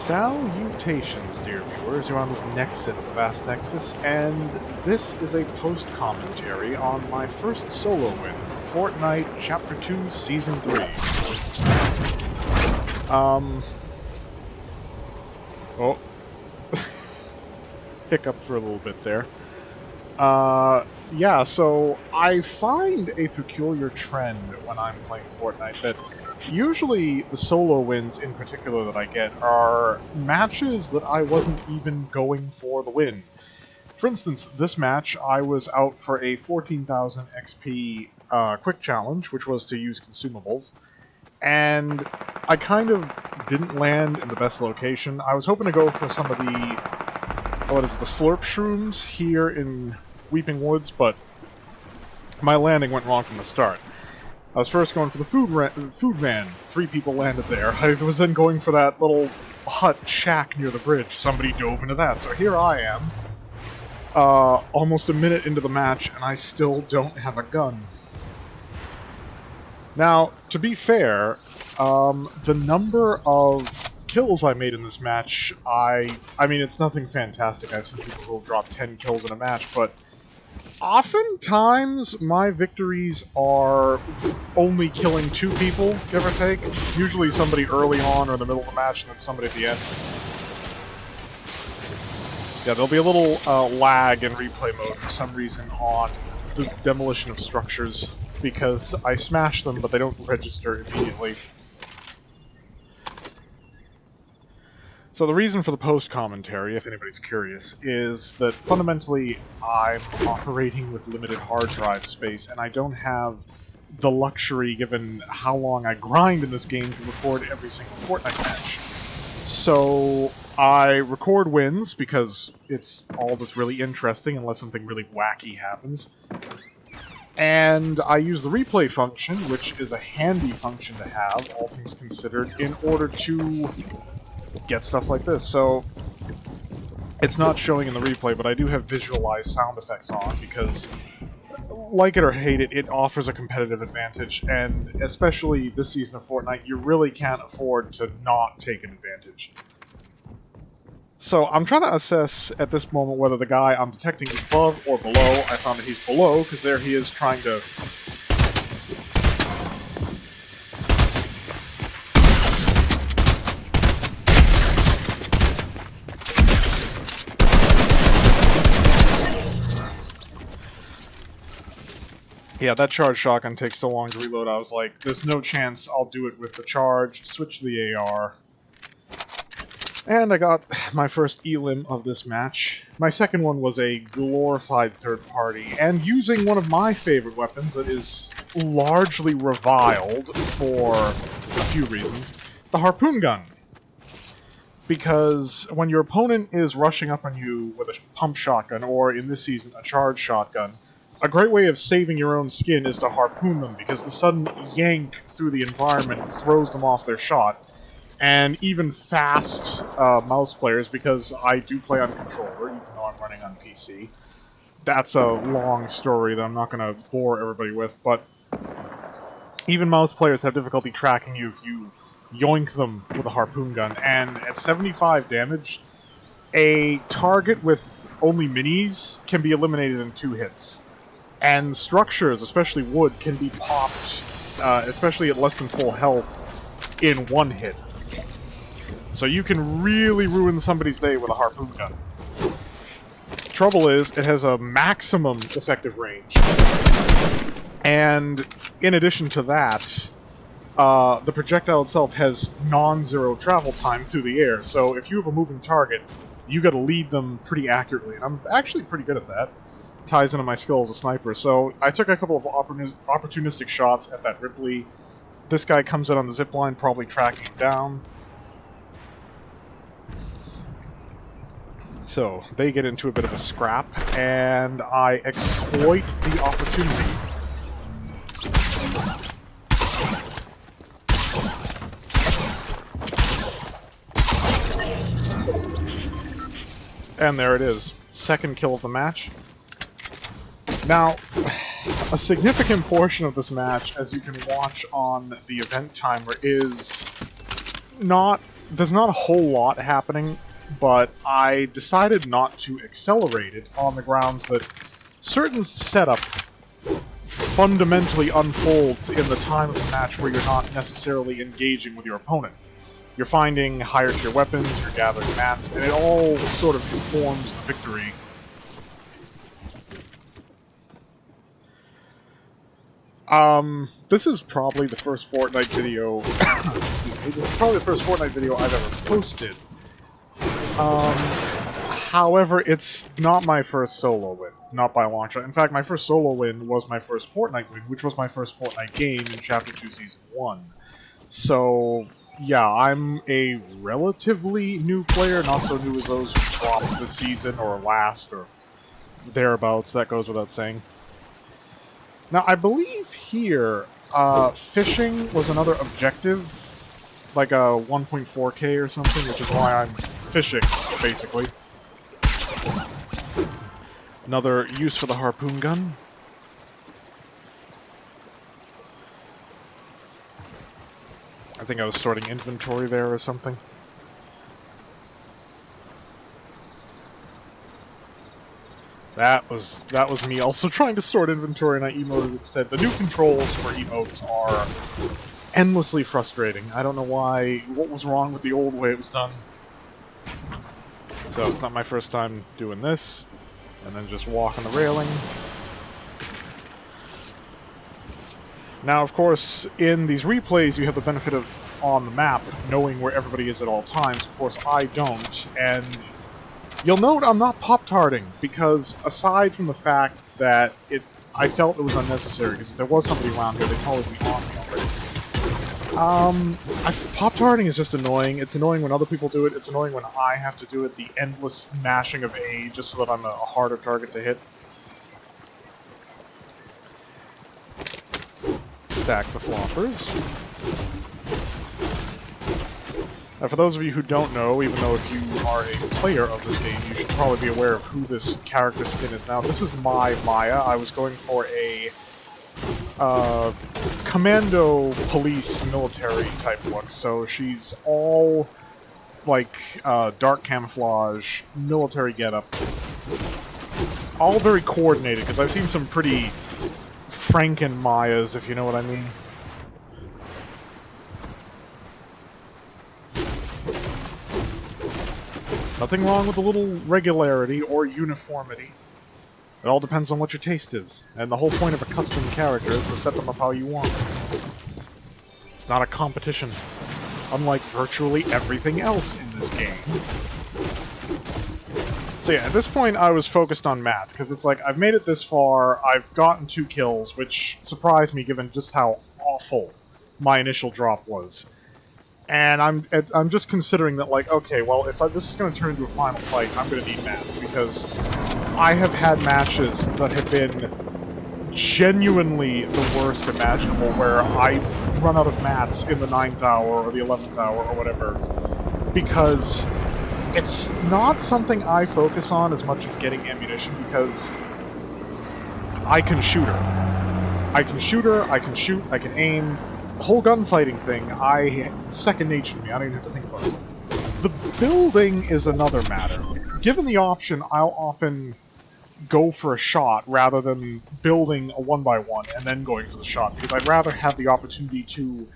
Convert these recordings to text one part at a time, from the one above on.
Salutations, dear viewers. You're on with Nexon, the Vast Nexus, and this is a post-commentary on my first solo win for Fortnite Chapter 2, Season 3. Oh. Hiccup for a little bit there. Yeah, so I find a peculiar trend when I'm playing Fortnite that usually the solo wins in particular that I get are matches that I wasn't even going for the win. For instance, this match, I was out for a 14,000 XP quick challenge, which was to use consumables, and I kind of didn't land in the best location. I was hoping to go for some of the, the slurp shrooms here in Weeping Woods, but my landing went wrong from the start. I was first going for the food van. 3 people landed there. I was then going for that little hut shack near the bridge. Somebody dove into that. So here I am, almost a minute into the match, and I still don't have a gun. Now, to be fair, the number of kills I made in this match, I mean, it's nothing fantastic. I've seen people who have dropped 10 kills in a match, but oftentimes, my victories are only killing 2 people, give or take. Usually somebody early on or in the middle of the match, and then somebody at the end. Yeah, there'll be a little lag in replay mode for some reason on the demolition of structures, because I smash them, but they don't register immediately. So the reason for the post-commentary, if anybody's curious, is that fundamentally I'm operating with limited hard drive space, and I don't have the luxury, given how long I grind in this game, to record every single Fortnite match. So I record wins, because it's all that's really interesting, unless something really wacky happens. And I use the replay function, which is a handy function to have, all things considered, in order to get stuff like this. So it's not showing in the replay, but I do have visualized sound effects on because, like it or hate it, it offers a competitive advantage, and especially this season of Fortnite, you really can't afford to not take an advantage. So I'm trying to assess at this moment whether the guy I'm detecting is above or below. I found that he's below, because there he is trying to... Yeah, that charge shotgun takes so long to reload, I was like, there's no chance I'll do it with the charge, switch to the AR. And I got my first elim of this match. My second one was a glorified third party, and using one of my favorite weapons that is largely reviled for a few reasons, the harpoon gun. Because when your opponent is rushing up on you with a pump shotgun, or in this season, a charge shotgun, a great way of saving your own skin is to harpoon them, because the sudden yank through the environment throws them off their shot. And even fast mouse players, because I do play on controller, even though I'm running on PC. That's a long story that I'm not going to bore everybody with, but even mouse players have difficulty tracking you if you yoink them with a harpoon gun. And at 75 damage, a target with only minis can be eliminated in 2 hits. And structures, especially wood, can be popped, especially at less than full health, in 1 hit. So you can really ruin somebody's day with a harpoon gun. Trouble is, it has a maximum effective range. And in addition to that, the projectile itself has non-zero travel time through the air. So if you have a moving target, you gotta lead them pretty accurately. And I'm actually pretty good at that. Ties into my skill as a sniper. So I took a couple of opportunistic shots at that Ripley. This guy comes in on the zipline, probably tracking him down. So they get into a bit of a scrap, and I exploit the opportunity. And there it is. Second kill of the match. Now, a significant portion of this match, as you can watch on the event timer, is not there's not a whole lot happening, but I decided not to accelerate it on the grounds that certain setup fundamentally unfolds in the time of the match where you're not necessarily engaging with your opponent. You're finding higher tier weapons, you're gathering mats, and it all sort of informs the victory. This is probably the first Fortnite video. Excuse me, this is probably the first Fortnite video I've ever posted. However, it's not my first solo win, not by a long shot. In fact, my first solo win was my first Fortnite win, which was my first Fortnite game in Chapter 2, Season 1. So, yeah, I'm a relatively new player, not so new as those who dropped this season, or last, or thereabouts, that goes without saying. Now, I believe here, fishing was another objective, like a 1.4K or something, which is why I'm fishing, basically. Another use for the harpoon gun. I think I was sorting inventory there or something. That was me also trying to sort inventory, and I emoted instead. The new controls for emotes are endlessly frustrating. I don't know why. What was wrong with the old way it was done? So it's not my first time doing this. And then just walk on the railing. Now, of course, in these replays, you have the benefit of, on the map, knowing where everybody is at all times. Of course, I don't, and you'll note I'm not pop-tarting, because aside from the fact that I felt it was unnecessary, because if there was somebody around here, they'd probably be on me already. Pop-tarting is just annoying. It's annoying when other people do it. It's annoying when I have to do it. The endless mashing of A just so that I'm a harder target to hit. Stack the floppers. Now, for those of you who don't know, even though if you are a player of this game, you should probably be aware of who this character skin is now. This is my Maya. I was going for a commando police military type look, so she's all like dark camouflage, military getup, all very coordinated, because I've seen some pretty Franken Mayas, if you know what I mean. Nothing wrong with a little regularity or uniformity. It all depends on what your taste is, and the whole point of a custom character is to set them up how you want. It's not a competition, unlike virtually everything else in this game. So yeah, at this point I was focused on mats, because it's like, I've made it this far, I've gotten 2 kills, which surprised me given just how awful my initial drop was. And I'm just considering that, like, okay, well, if this is going to turn into a final fight, I'm going to need mats, because I have had matches that have been genuinely the worst imaginable, where I run out of mats in the 9th hour or the 11th hour or whatever, because it's not something I focus on as much as getting ammunition, because I can shoot her. I can shoot her, I can shoot, I can aim. The whole gunfighting thing, it's second nature to me. I don't even have to think about it. The building is another matter. Given the option, I'll often go for a shot rather than building a 1x1 and then going for the shot, because I'd rather have the opportunity to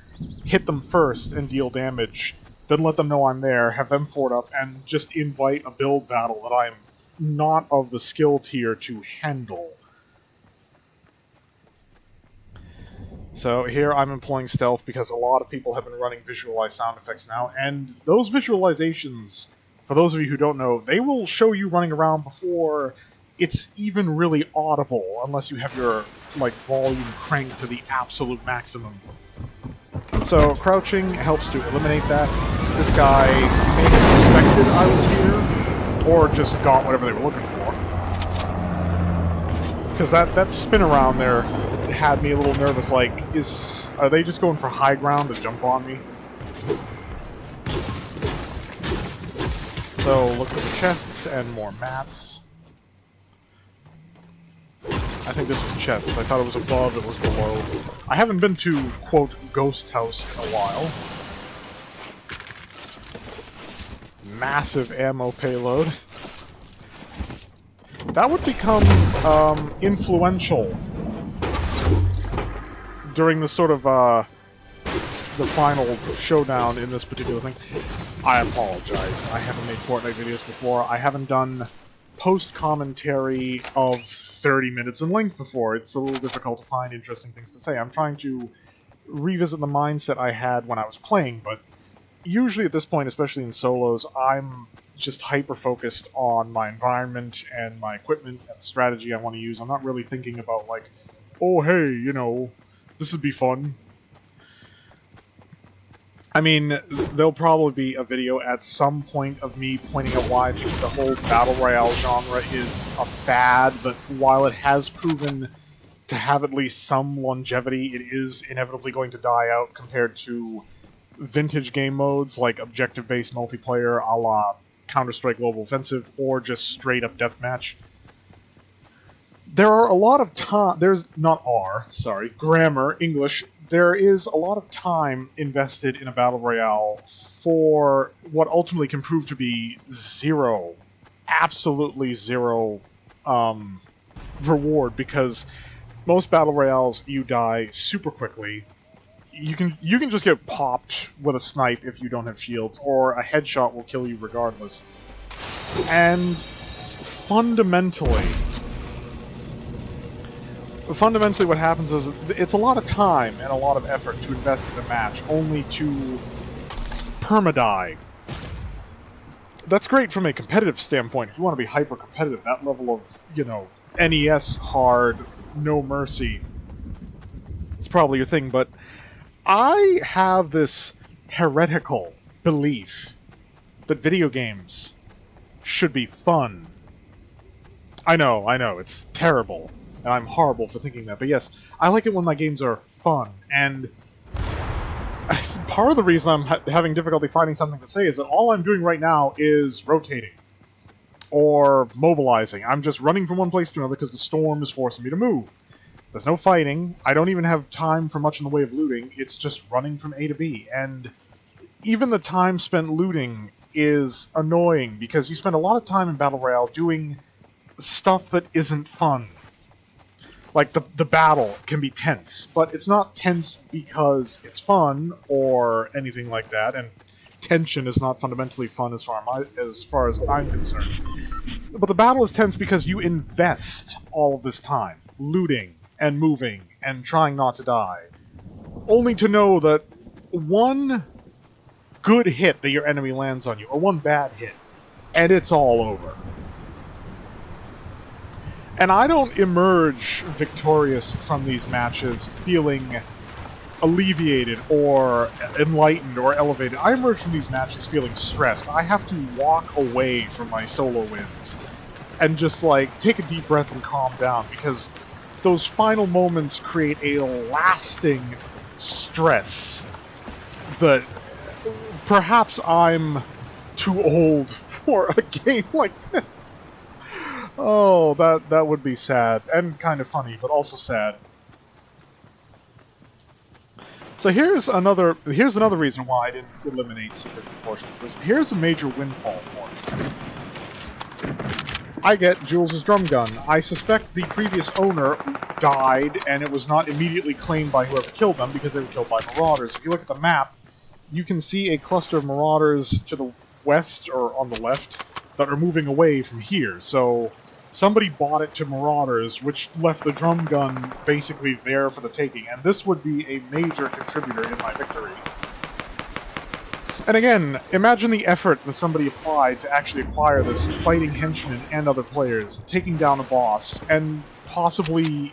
hit them first and deal damage than let them know I'm there, have them fort up, and just invite a build battle that I'm not of the skill tier to handle. So here I'm employing stealth because a lot of people have been running visualized sound effects now, and those visualizations, for those of you who don't know, they will show you running around before it's even really audible, unless you have your, like, volume cranked to the absolute maximum. So crouching helps to eliminate that. This guy may have suspected I was here, or just got whatever they were looking for. Because that spin around there had me a little nervous, like, are they just going for high ground to jump on me? So, look for the chests and more mats. I think this was chests. I thought it was above, it was below. I haven't been to, quote, Ghost House in a while. massive ammo payload. That would become influential during the sort of the final showdown in this particular thing. I apologize. I haven't made Fortnite videos before. I haven't done post-commentary of 30 minutes in length before. It's a little difficult to find interesting things to say. I'm trying to revisit the mindset I had when I was playing, but usually at this point, especially in solos, I'm just hyper-focused on my environment and my equipment and the strategy I want to use. I'm not really thinking about, like, oh, hey, you know, this would be fun. I mean, there'll probably be a video at some point of me pointing out why I think the whole Battle Royale genre is a fad, but while it has proven to have at least some longevity, it is inevitably going to die out compared to vintage game modes like objective-based multiplayer a la Counter-Strike Global Offensive or just straight-up deathmatch. There are a lot of time... grammar, English. There is a lot of time invested in a Battle Royale for what ultimately can prove to be zero, absolutely zero, reward, because most Battle Royales, you die super quickly. You can just get popped with a snipe if you don't have shields, or a headshot will kill you regardless. And fundamentally what happens is it's a lot of time and a lot of effort to invest in a match, only to permadie. That's great from a competitive standpoint. If you want to be hyper-competitive, that level of, you know, NES hard, no mercy, it's probably your thing, but I have this heretical belief that video games should be fun. I know, it's terrible. And I'm horrible for thinking that, but yes, I like it when my games are fun, and part of the reason I'm having difficulty finding something to say is that all I'm doing right now is rotating, or mobilizing. I'm just running from one place to another because the storm is forcing me to move. There's no fighting, I don't even have time for much in the way of looting, it's just running from A to B, and even the time spent looting is annoying, because you spend a lot of time in Battle Royale doing stuff that isn't fun. Like, the battle can be tense, but it's not tense because it's fun, or anything like that, and tension is not fundamentally fun as far as I'm concerned. But the battle is tense because you invest all of this time, looting, and moving, and trying not to die, only to know that one good hit that your enemy lands on you, or one bad hit, and it's all over. And I don't emerge victorious from these matches feeling alleviated or enlightened or elevated. I emerge from these matches feeling stressed. I have to walk away from my solo wins and just, like, take a deep breath and calm down, because those final moments create a lasting stress that perhaps I'm too old for a game like this. Oh, that would be sad, and kind of funny, but also sad. So here's another reason why I didn't eliminate significant portions of this. Here's a major windfall for me. I get Jules' drum gun. I suspect the previous owner died, and it was not immediately claimed by whoever killed them, because they were killed by marauders. If you look at the map, you can see a cluster of marauders to the west, or on the left, that are moving away from here. So somebody bought it to marauders, which left the drum gun basically there for the taking, and this would be a major contributor in my victory. And again, imagine the effort that somebody applied to actually acquire this, fighting henchmen and other players, taking down a boss, and possibly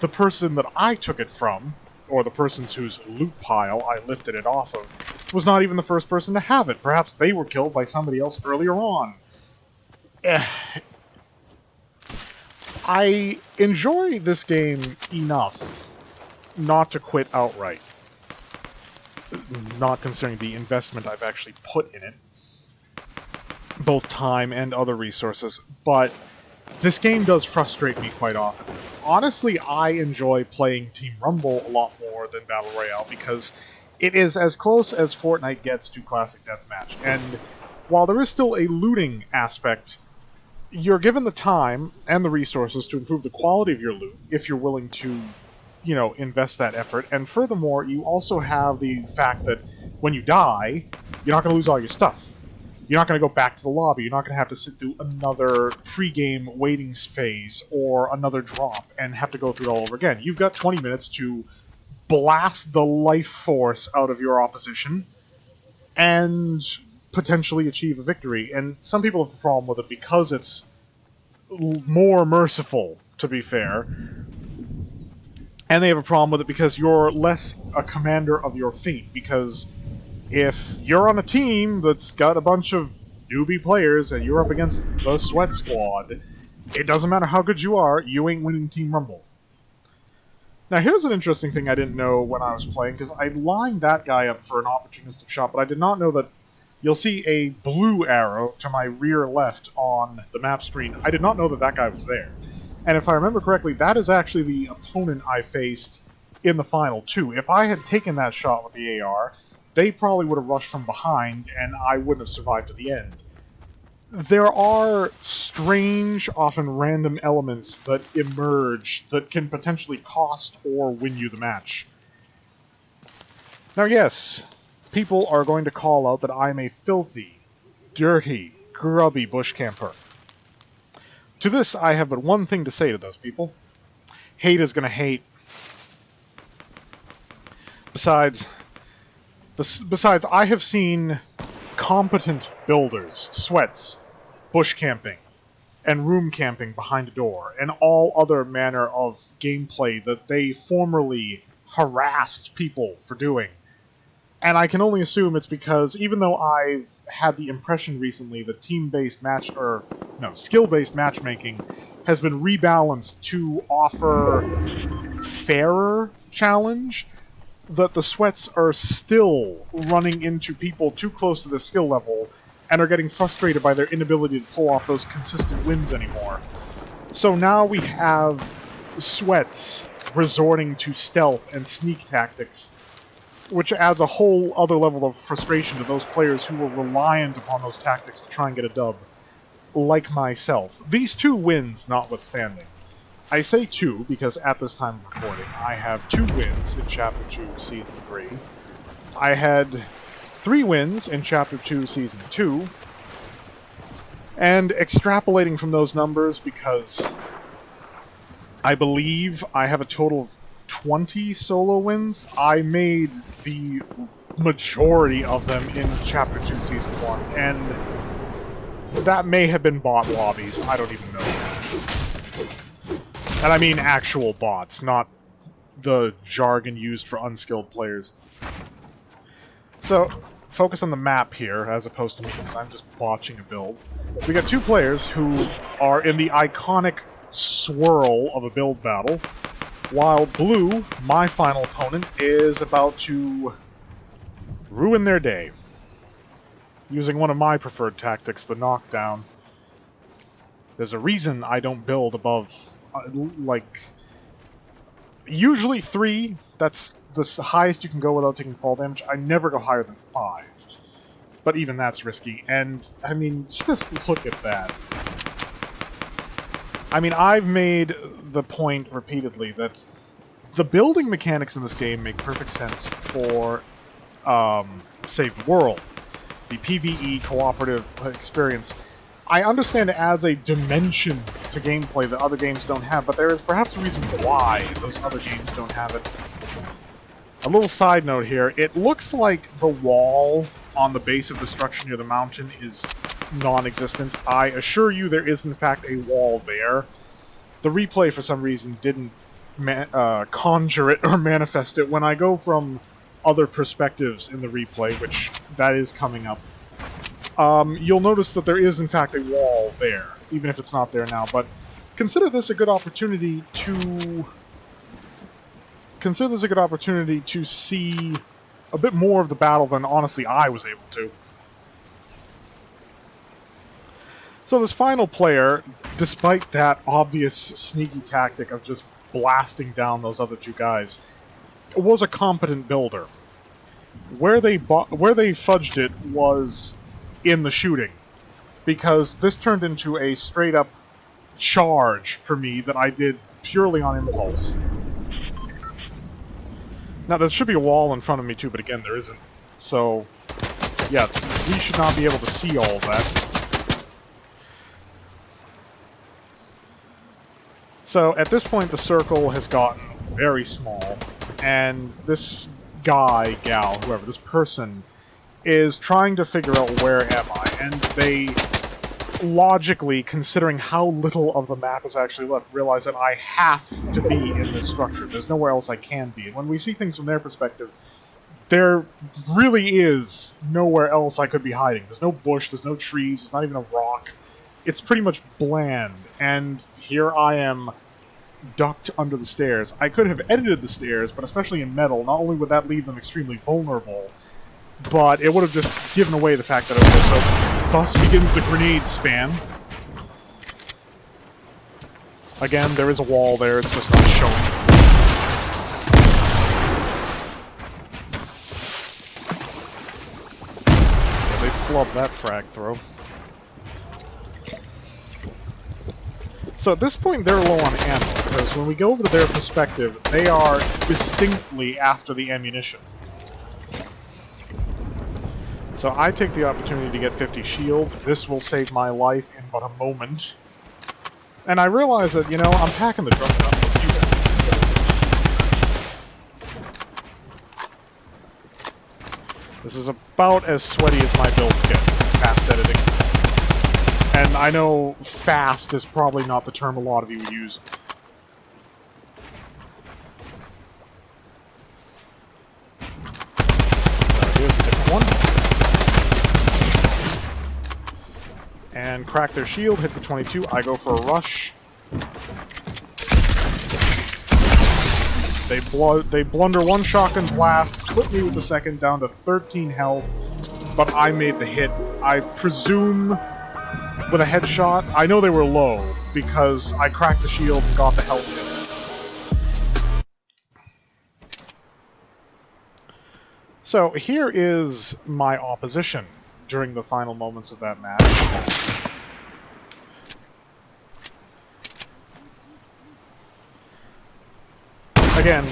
the person that I took it from, or the person's whose loot pile I lifted it off of, was not even the first person to have it. Perhaps they were killed by somebody else earlier on. I enjoy this game enough not to quit outright, not considering the investment I've actually put in it, both time and other resources, but this game does frustrate me quite often. Honestly, I enjoy playing Team Rumble a lot more than Battle Royale, because it is as close as Fortnite gets to classic deathmatch, and while there is still a looting aspect, you're given the time and the resources to improve the quality of your loot if you're willing to, you know, invest that effort. And furthermore, you also have the fact that when you die, you're not going to lose all your stuff. You're not going to go back to the lobby. You're not going to have to sit through another pre-game waiting phase or another drop and have to go through it all over again. You've got 20 minutes to blast the life force out of your opposition and potentially achieve a victory. And some people have a problem with it because it's more merciful, to be fair. And they have a problem with it because you're less a commander of your fate, because if you're on a team that's got a bunch of newbie players and you're up against the Sweat Squad, it doesn't matter how good you are, you ain't winning Team Rumble. Now here's an interesting thing I didn't know when I was playing, because I lined that guy up for an opportunistic shot, but I did not know that you'll see a blue arrow to my rear left on the map screen. I did not know that that guy was there. And if I remember correctly, that is actually the opponent I faced in the final two. If I had taken that shot with the AR, they probably would have rushed from behind, and I wouldn't have survived to the end. There are strange, often random elements that emerge that can potentially cost or win you the match. Now yes, people are going to call out that I'm a filthy, dirty, grubby bush camper. To this, I have but one thing to say to those people. Hate is going to hate. Besides, I have seen competent builders, sweats, bush camping, and room camping behind a door, and all other manner of gameplay that they formerly harassed people for doing. And I can only assume it's because, even though I've had the impression recently that skill-based matchmaking has been rebalanced to offer fairer challenge, that the sweats are still running into people too close to their skill level and are getting frustrated by their inability to pull off those consistent wins anymore. So now we have sweats resorting to stealth and sneak tactics, which adds a whole other level of frustration to those players who were reliant upon those tactics to try and get a dub, like myself. These two wins notwithstanding. I say two because at this time of recording, I have 2 wins in Chapter 2, Season 3. I had 3 wins in Chapter 2, Season 2. And extrapolating from those numbers, because I believe I have a total of 20 solo wins, I made the majority of them in Chapter 2, Season 1. And that may have been bot lobbies, I don't even know. And I mean actual bots, not the jargon used for unskilled players. So, focus on the map here, as opposed to me, because I'm just botching a build. We got 2 players who are in the iconic swirl of a build battle, while Blue, my final opponent, is about to ruin their day, using one of my preferred tactics, the knockdown. There's a reason I don't build above usually 3, that's the highest you can go without taking fall damage. I never go higher than 5. But even that's risky, and, I mean, just look at that. I mean, I've made the point repeatedly that the building mechanics in this game make perfect sense for Save the World, the PvE cooperative experience. I understand it adds a dimension to gameplay that other games don't have, but there is perhaps a reason why those other games don't have it. A little side note here, it looks like the wall on the base of the structure near the mountain is non-existent. I assure you there is in fact a wall there. The replay for some reason didn't conjure it or manifest it. When I go from other perspectives in the replay, which that is coming up, you'll notice that there is in fact a wall there, even if it's not there now. But consider this a good opportunity to see a bit more of the battle than honestly I was able to. So this final player, despite that obvious sneaky tactic of just blasting down those other 2 guys, was a competent builder. Where they fudged it was in the shooting, because this turned into a straight-up charge for me that I did purely on impulse. Now, there should be a wall in front of me too, but again, there isn't. So, yeah, we should not be able to see all of that. So, at this point, the circle has gotten very small, and this guy, gal, whoever, this person, is trying to figure out where am I, and they, logically, considering how little of the map is actually left, realize that I have to be in this structure. There's nowhere else I can be. And when we see things from their perspective, there really is nowhere else I could be hiding. There's no bush, there's no trees, there's not even a rock. It's pretty much bland, and here I am, ducked under the stairs. I could have edited the stairs, but especially in metal, not only would that leave them extremely vulnerable, but it would have just given away the fact that it was there. So, thus begins the grenade spam. Again, there is a wall there, it's just not showing. Yeah, they flubbed that frag throw. So at this point, they're low on ammo, because when we go over to their perspective, they are distinctly after the ammunition. So I take the opportunity to get 50 shield. This will save my life in but a moment. And I realize that, you know, I'm packing the truck up. Let's use it. This is about as sweaty as my builds get. Fast editing. And I know fast is probably not the term a lot of you use. Here's a different one. And crack their shield, hit the 22. I go for a rush. They blunder one shotgun blast, clip me with the second, down to 13 health, but I made the hit. I presume with a headshot. I know they were low, because I cracked the shield and got the health hit. So here is my opposition during the final moments of that match. Again,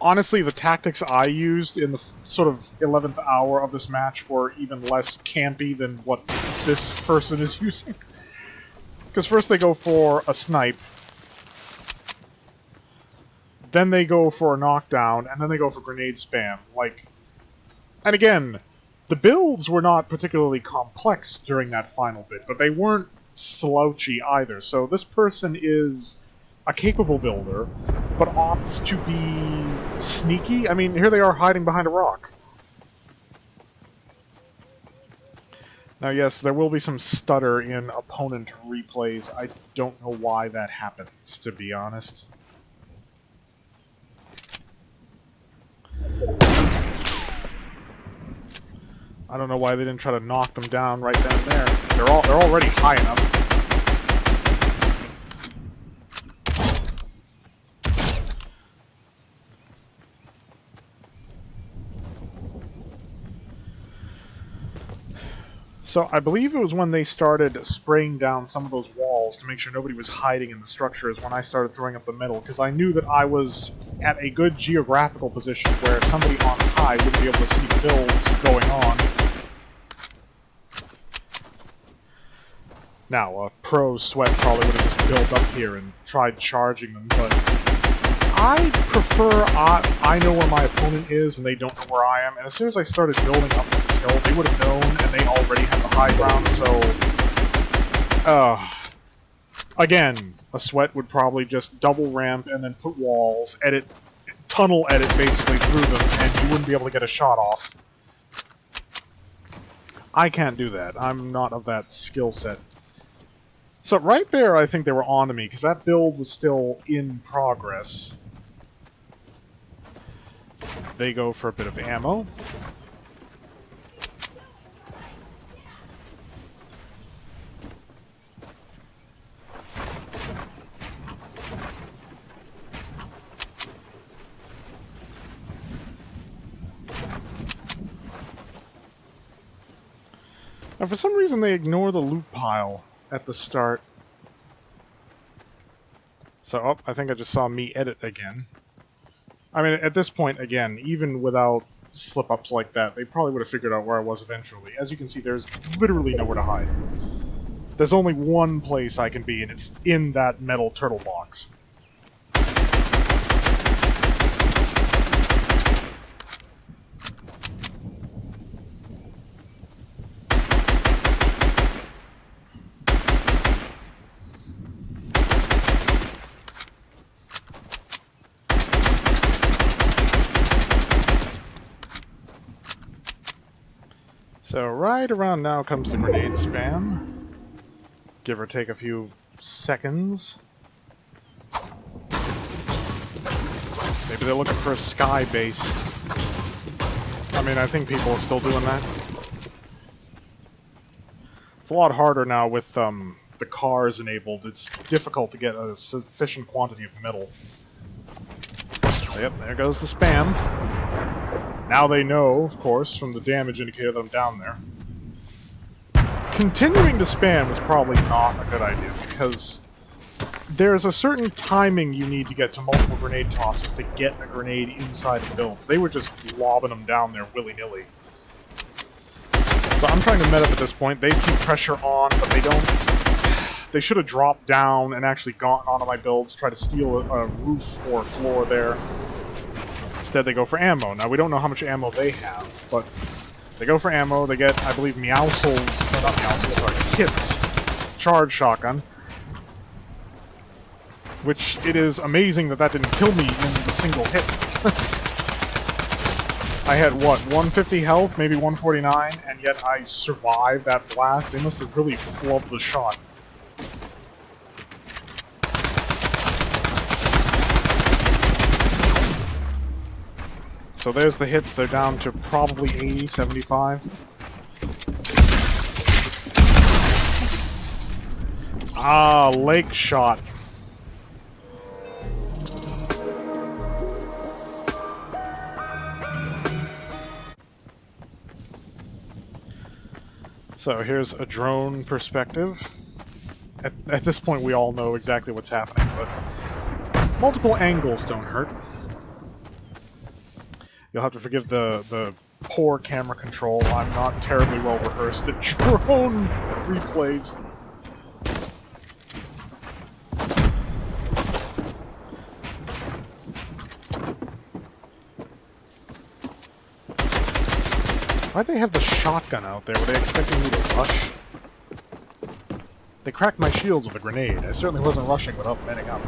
honestly, the tactics I used in the sort of 11th hour of this match were even less campy than what this person is using. Because first they go for a snipe, then they go for a knockdown, and then they go for grenade spam. Like, and again, the builds were not particularly complex during that final bit, but they weren't slouchy either. So this person is a capable builder, but opts to be sneaky. I mean, here they are hiding behind a rock. Now, yes, there will be some stutter in opponent replays. I don't know why that happens, to be honest. I don't know why they didn't try to knock them down right then and there. They're already high enough. So I believe it was when they started spraying down some of those walls to make sure nobody was hiding in the structures when I started throwing up the middle, because I knew that I was at a good geographical position where somebody on high wouldn't be able to see the builds going on. Now, a pro sweat probably would have just built up here and tried charging them, but I prefer I know where my opponent is and they don't know where I am, and as soon as I started building up the skill, they would have known, and they already had the high ground, so... again, a sweat would probably just double ramp and then put walls, tunnel edit basically through them, and you wouldn't be able to get a shot off. I can't do that. I'm not of that skill set. So right there, I think they were on to me, because that build was still in progress. They go for a bit of ammo. And for some reason they ignore the loot pile at the start. So, oh, I think I just saw me edit again. I mean, at this point, again, even without slip-ups like that, they probably would have figured out where I was eventually. As you can see, there's literally nowhere to hide. There's only one place I can be, and it's in that metal turtle box. So right around now comes the grenade spam. Give or take a few seconds. Maybe they're looking for a sky base. I mean, I think people are still doing that. It's a lot harder now with the cars enabled. It's difficult to get a sufficient quantity of metal. So, yep, there goes the spam. Now they know, of course, from the damage indicator that I'm down there. Continuing to spam is probably not a good idea, because there's a certain timing you need to get to multiple grenade tosses to get a grenade inside of builds. They were just lobbing them down there willy-nilly. So I'm trying to med up at this point. They keep pressure on, but they don't... They should have dropped down and actually gotten onto my builds, try to steal a roof or floor there. Instead, they go for ammo. Now, we don't know how much ammo they have, but they go for ammo. They get, I believe, Meowscles... No, not Meowscles, sorry. Kit's charge shotgun. Which, it is amazing that that didn't kill me in a single hit. I had, what, 150 health, maybe 149, and yet I survived that blast. They must have really flubbed the shot. So there's the hits. They're down to probably 80, 75. Ah, lake shot. So here's a drone perspective. At this point we all know exactly what's happening, but multiple angles don't hurt. You'll have to forgive the poor camera control. I'm not terribly well rehearsed at drone replays. Why'd they have the shotgun out there? Were they expecting me to rush? They cracked my shields with a grenade. I certainly wasn't rushing without manning up.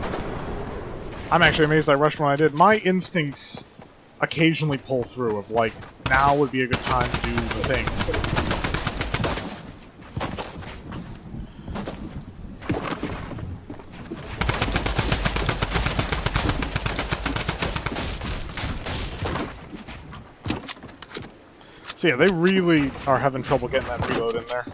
I'm actually amazed I rushed when I did. My instincts occasionally pull through of, like, now would be a good time to do the thing. So yeah, they really are having trouble getting that reload in there.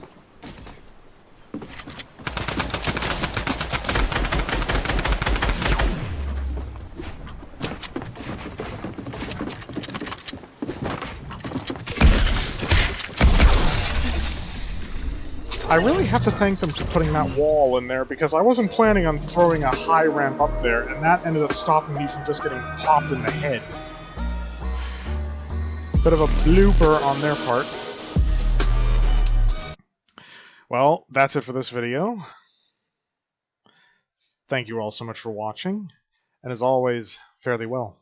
I really have to thank them for putting that wall in there, because I wasn't planning on throwing a high ramp up there, and that ended up stopping me from just getting popped in the head. Bit of a blooper on their part. Well, that's it for this video. Thank you all so much for watching, and as always, fare thee well.